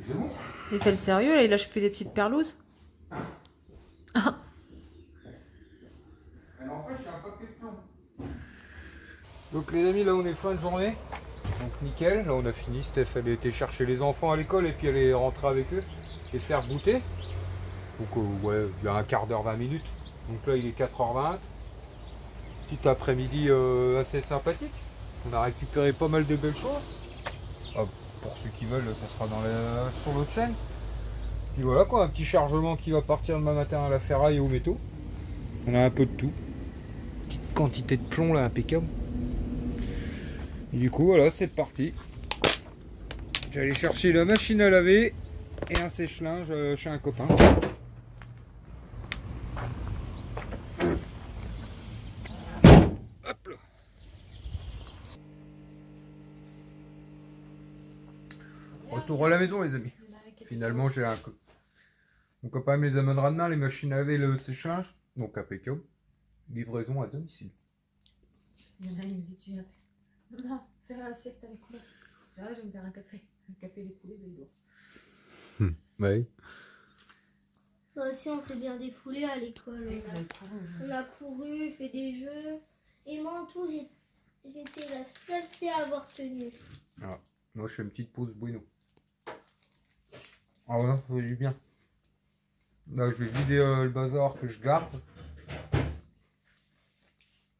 C'est bon? Il fait le sérieux, là, il lâche plus des petites perlouses. Ah. Donc les amis, là on est fin de journée. Donc nickel, là on a fini. Steph elle a été chercher les enfants à l'école et puis elle est rentrée avec eux et faire goûter. Donc ouais, il y a un quart d'heure, 20 minutes. Donc là il est 4h20. Petit après-midi assez sympathique. On a récupéré pas mal de belles choses. Ah, pour ceux qui veulent, ça sera sur l'autre chaîne. Puis voilà quoi, un petit chargement qui va partir demain matin à la ferraille et au métaux. On a un peu de tout. Petite quantité de plomb là, impeccable. Et du coup voilà, c'est parti. J'allais chercher la machine à laver et un sèche-linge chez un copain. Hop là. Retour à la maison les amis. Finalement j'ai mon copain me les amènera demain, les machines à laver et le sèche-linge. Donc impeccable. Livraison à domicile. Il y en a, il me dit, tu viens faire. Non, faire la sieste avec moi. Là, je vais me faire un café. Un café découlé de dos. Ouais. Moi aussi, on s'est bien défoulé à l'école. On a couru, fait des jeux. Et moi, en tout, j'étais la seule fille à avoir tenu. Ah, moi je fais une petite pause bueno. Ah ouais, ça fait du bien. Là je vais vider le bazar que je garde.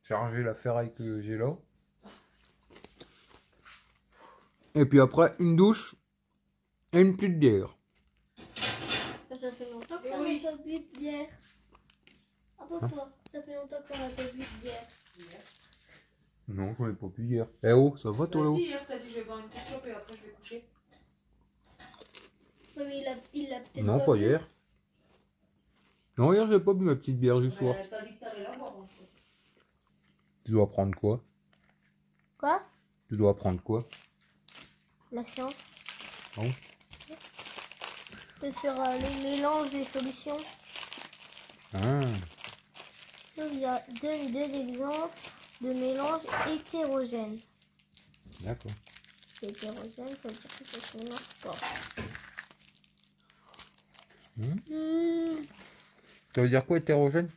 Charger la ferraille que j'ai là. Et puis après une douche et une petite bière. Ça fait longtemps qu'on n'a pas bu de bière. Ah papa, ça fait longtemps qu'on n'a pas bu de bière. Non, j'en ai pas bu hier. Eh oh, ça va toi là-haut? Si, hier t'as dit je vais boire une petite chope et après je vais coucher. Non mais il l'a peut-être Non, pas bu. hier. Non, hier j'ai pas bu ma petite bière du soir. T'as dit que t'allais la boire en fait. Tu dois prendre quoi? Quoi? Tu dois prendre quoi? La science. Ah bon? C'est sur les mélanges des solutions. Ah, Il y a deux exemples de mélanges hétérogènes. d'accord. Hétérogène, ça veut dire que ça se mélange pas. Ça veut dire quoi hétérogène?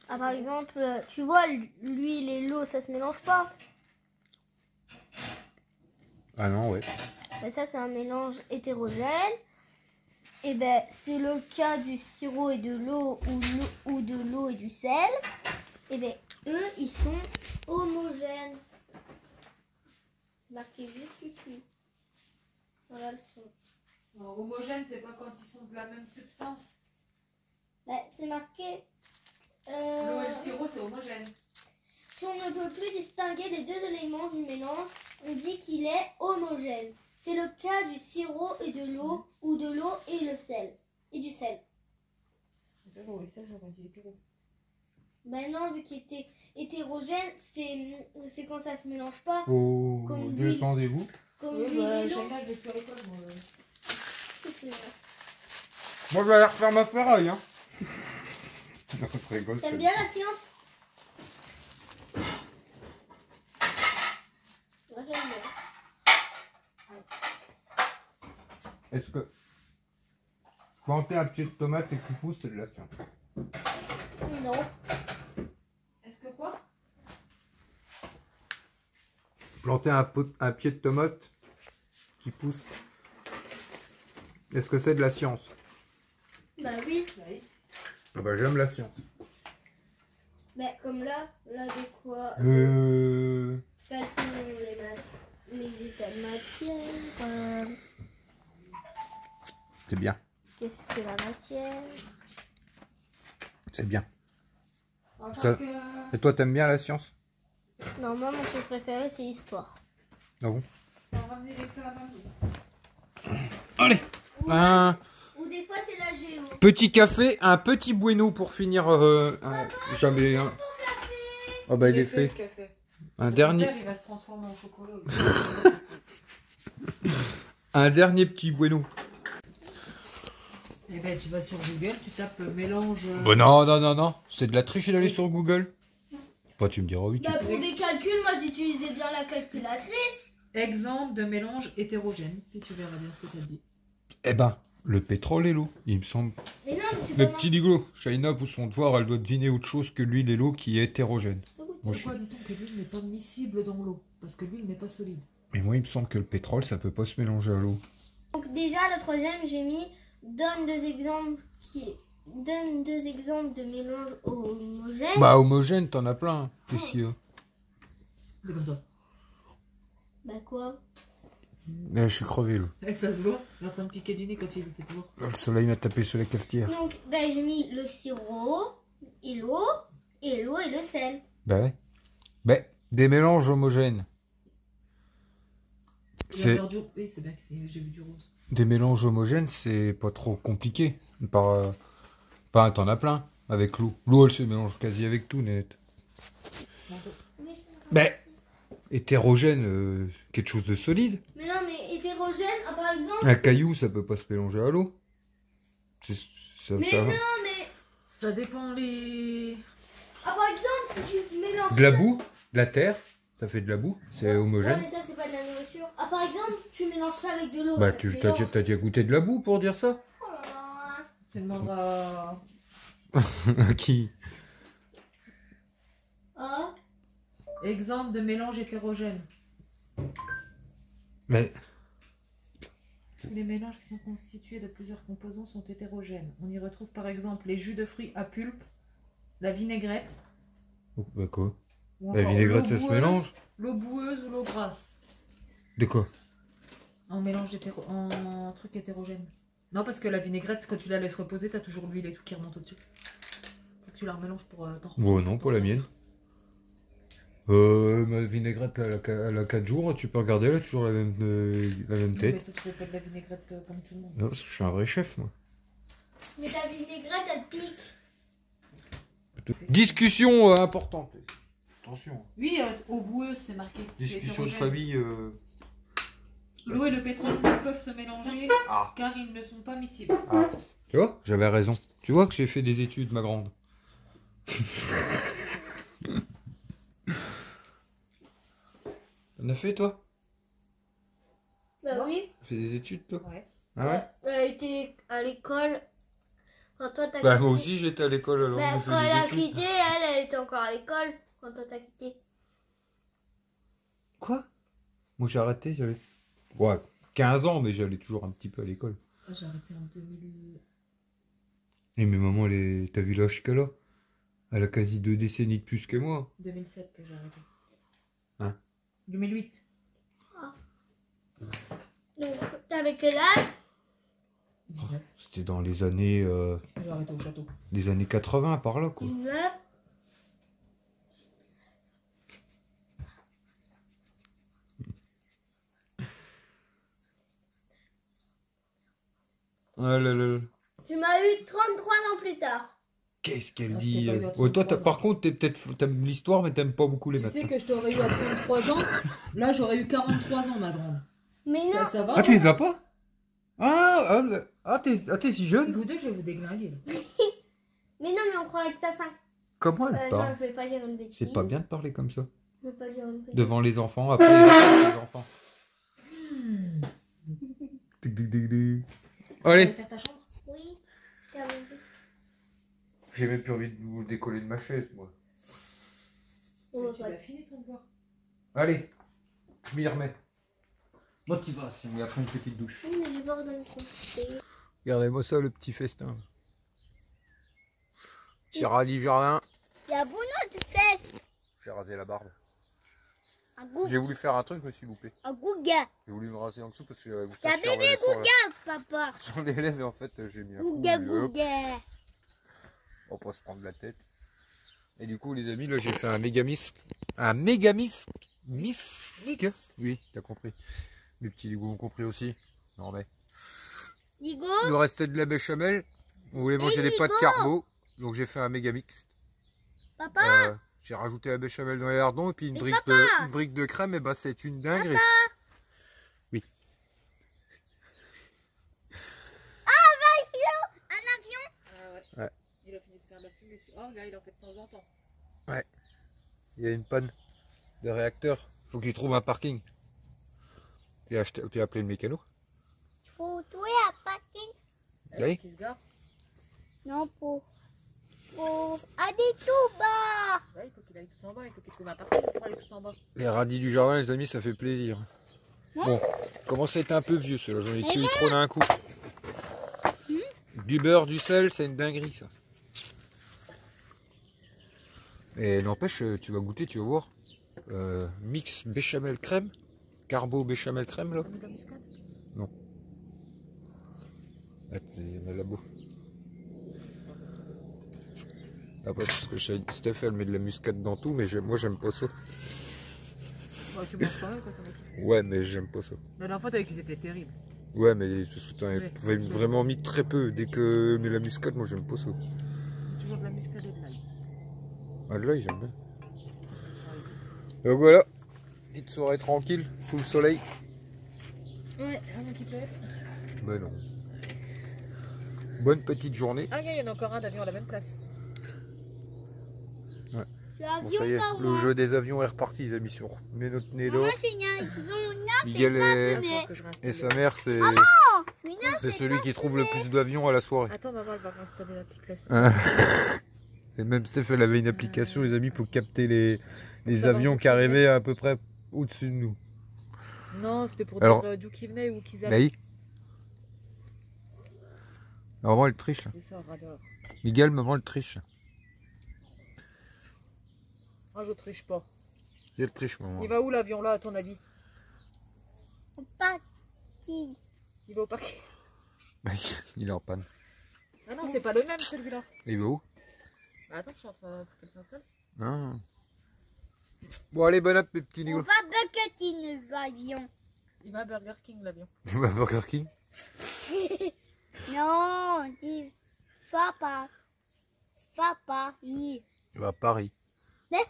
Ah, par exemple, tu vois, l'huile et l'eau, ça se mélange pas. Ah non, ouais. Ben, ça, c'est un mélange hétérogène. Et ben, c'est le cas du sirop et de l'eau ou de l'eau et du sel. Et ben, eux, ils sont homogènes. Marqué juste ici. Voilà le son. Alors, homogène, c'est pas quand ils sont de la même substance. Ben, c'est marqué. L'eau et le sirop, c'est homogène. Si on ne peut plus distinguer les deux éléments du mélange, on dit qu'il est homogène. C'est le cas du sirop et de l'eau ou de l'eau et le sel. Et du sel. L'eau et le sel, j'avais dit les Ben non, vu qu'il était hétérogène, c'est quand ça se mélange pas. Oh, Comme l'huile. détendez-vous. Comme Oui, l'huile bah, et l'eau. Shaina, je vais plus à l'école, moi. Moi, je vais aller refaire ma ferraille, hein. Non, je rigole, T'aimes c'est- bien la science? Moi j'aime bien. Est-ce que planter un pied de tomate et qui pousse, c'est de la science? Non. Est-ce que quoi? Planter un pied de tomate qui pousse, est-ce que c'est de la science? Bah oui. Oui. Ah bah, j'aime la science. Bah comme là de quoi? Quels sont les états de matière? C'est bien, Qu'est-ce que la matière? c'est bien. Enfin Ça- que... Et toi, t'aimes bien la science? Non, moi mon truc préféré c'est l'histoire. Ah bon? On va ramener les plats à mamie. Allez, Ou, un ou des fois c'est la géo. petit café, un petit bueno pour finir. Jamais un. Oh bah, il est fait. le café. Un Le dernier, verre, il va se transformer en chocolat. un dernier petit bueno. Eh ben, tu vas sur Google, tu tapes mélange... Bah non, non, non, non, c'est de la triche d'aller sur Google. Bah, tu me diras oui, tu Bah peux. pour des calculs, moi j'utilisais bien la calculatrice. Exemple de mélange hétérogène. Et tu verras bien ce que ça te dit. Eh ben, le pétrole et l'eau, il me semble. Mais non, mais c'est Le pas petit Digo, Shaina, pour son devoir, elle doit deviner autre chose que l'huile et l'eau qui est hétérogène. Moi, je suis- Pourquoi dit-on que l'huile n'est pas miscible dans l'eau? Parce que l'huile n'est pas solide. Mais moi, il me semble que le pétrole, ça peut pas se mélanger à l'eau. Donc déjà la troisième j'ai mis donne deux exemples de mélange homogène. Bah, homogène, t'en as plein. Qu'est-ce qu'il y a? C'est comme ça. Bah quoi? Je suis crevé, là. Et ça se voit. Il est en train de piquer du nez quand il était toujours. Le soleil m'a tapé sur la cafetière. Donc bah, j'ai mis le sirop et l'eau et le sel. Bah ouais. Bah, des mélanges homogènes. Il a C'est perdu... Oui, c'est bien que j'ai vu du rose. des mélanges homogènes, c'est pas trop compliqué. Enfin, t'en as plein avec l'eau. L'eau, elle se mélange quasi avec tout, net. Bah, hétérogène, quelque chose de solide. Mais non mais hétérogène, par exemple. Un caillou, ça peut pas se mélanger à l'eau. Mais Ça va. non mais. Ça dépend les... Par exemple si tu mélanges. De la boue, de la terre, ça fait de la boue, c'est Ouais homogène. mais ça c'est pas de la nourriture. Par exemple tu mélanges ça avec de l'eau. Bah, ça se t'as mélange. déjà goûté de la boue pour dire ça? Oh là là. Tu demanderas... Qui? Ah. Exemple de mélange hétérogène. Mais Tous les mélanges qui sont constitués de plusieurs composants sont hétérogènes. On y retrouve par exemple les jus de fruits à pulpe, la vinaigrette, bah quoi? ou La encore vinaigrette, l'eau ça se boueuse, mélange? l'eau boueuse ou l'eau grasse. De quoi? En mélange en truc hétérogène. Non, parce que la vinaigrette, quand tu la laisses reposer, t'as toujours l'huile et tout qui remonte au-dessus. Faut que tu la remélanges pour t'en reprendre. Bon, non, pas la mienne. Ma vinaigrette, elle a 4 jours, tu peux regarder, elle a toujours la même tête. Mais tu fais pas de la vinaigrette comme tout le monde. Non, parce que je suis un vrai chef, moi. Mais ta vinaigrette elle pique. Discussion importante. Attention. Oui, eau boueuse, c'est marqué. c'est Discussion de hétérogène. famille. L'eau et le pétrole ne peuvent se mélanger Ah. car ils ne sont pas miscibles. Tu vois? J'avais raison. Tu vois que j'ai fait des études, ma grande. T'en as fait, toi? Bah Non. oui. T'as fait des études, toi? Ouais. Ah ouais? Elle était à l'école. Quand toi t'as Bah, quitté. moi aussi, j'étais à l'école, alors Bah, j'ai fait quand elle a des études. quitté, elle était encore à l'école. Quand toi t'as quitté. Quoi? Moi, j'ai arrêté, j'avais... Ouais, 15 ans, mais j'allais toujours un petit peu à l'école. J'ai arrêté en 2000. Et mais maman, t'as vu l'âge qu'elle a? Elle a quasi 2 décennies de plus que moi. 2007 que j'ai arrêté. Hein? 2008. Donc, t'avais quel âge? 19. C'était dans les années, J'ai arrêté au château. les années 80, par là, quoi. 19. Ah là là là. Tu m'as eu 33 ans plus tard. Qu'est-ce qu'elle Ah, je dit t'ai pas eu à Oh, toi, 33 ans. par contre, t'aimes l'histoire, mais t'aimes pas beaucoup les Tu maths. sais que je t'aurais eu à 33 ans. Là, j'aurais eu 43 ans, ma grande. Mais non, Ça va? Ah, tu les as pas? T'es si jeune? Vous deux, je vais vous déglinguer. Là. mais non, mais on croirait que t'as 5. Comment elle Non, parle? je vais pas dire une bêtise. C'est pas bien de parler comme ça. Je vais pas dire une bêtise. Devant les enfants, après il répète les enfants. Tic, tic, tic, tic. Tu Allez, vas faire ta chambre? Oui, je termine. j'ai même plus envie de vous décoller de ma chaise, moi. Oh, Tu bah, l'as fini ton devoir. Allez, je m'y remets. Motivation, et après une petite douche. oui, mais j'ai peur de me tromper. Regardez-moi ça, le petit festin. J'ai rallié le jardin, Il y a Bruno, tu sais. j'ai rasé la barbe. Un goût, J'ai voulu faire un truc, je me suis loupé. un gouga. J'ai voulu me raser en dessous parce que j'avais C'est un bébé gouga, papa. sur les lèvres et en fait j'ai mis un coup. Gouga, et hop, gouga. on va pas se prendre la tête. Et du coup les amis, là j'ai fait un mégamis. Un mégamis. Mix. Oui, t'as compris. Les petits Lego ont compris aussi. Non mais. Digo, Il nous restait de la béchamel. On voulait manger des pâtes carbo. Donc j'ai fait un méga mix. papa. J'ai rajouté la béchamel dans les lardons et puis une Mais brique de crème. Et bah c'est une dinguerie. Oui. Un avion. Ah ouais. Ouais. Il a fini de faire de la fumée. Oh, regarde, il en fait de temps en temps. Il y a une panne de réacteur. Faut qu'il trouve un parking. Puis appeler le mécano. Faut trouver un parking. Oui. Qui se gare? Non, pour aller tout bas. Ouais, il faut qu'il aille tout en bas. Il faut qu'il trouve un parking pour aller tout en bas. Les radis du jardin, les amis, ça fait plaisir. Bon, commence à être un peu vieux ceux-là. J'en ai cueilli trop d'un coup. Du beurre, du sel, c'est une dinguerie ça. Et n'empêche, tu vas goûter, tu vas voir. Mix béchamel crème. Carbo béchamel crème là. T'as mis de la muscade? Ah, il y en a là-bas. Ah, parce que Steph elle met de la muscade dans tout, mais moi j'aime pas ça. Ouais, tu manges quand même, quoi, ça va être. Ouais, mais j'aime pas ça. La dernière fois, t'avais qu'ils étaient terribles. Ouais, mais parce que t'en Ouais. avais vraiment mis très peu. Dès que met la muscade, moi j'aime pas ça. Toujours de la muscade et de l'ail. Ah, de l'ail, j'aime bien. Donc voilà, petite soirée tranquille, sous le soleil. Ouais, un petit peu. Ben non. Bonne petite journée. Ah, regarde, il y en a encore un d'avion à la même place. Bon, L'avion, ça y est, ça le va. jeu des avions est reparti, les amis. On met notre nez Maman, d'or. tu viens, ils vont Miguel mais- Faut que je réinstalle et sa le- mère, c'est c'est celui qui trouve le plus d'avions à la soirée. Attends, maman, elle va réinstaller l'application. Et même Steph, elle avait une application, les amis, pour capter les savoir avions d'où qui qu'ils arrivaient à peu près au-dessus de nous. Non, c'était pour Alors- dire d'où qu'ils venaient ou qu'ils Bah allaient. oui. Maman, elle triche. Là. C'est ça, radar. Miguel, maman, elle triche. Ah, je triche pas. C'est elle triche, maman. Il va où l'avion là, à ton avis? Au parking. Il va au parking. Bah, il est en panne. Ah non, c'est pas le même celui-là. Il va où? Bah, attends, je suis en train. Faut qu'elle s'installe. Ah. Bon, allez, bon app, mes petits On Nigo. va bucketiner l'avion. Il va à Burger King l'avion. Tu vas à Burger King? Non, dis va pas. Va pas. Il va à Paris. Mais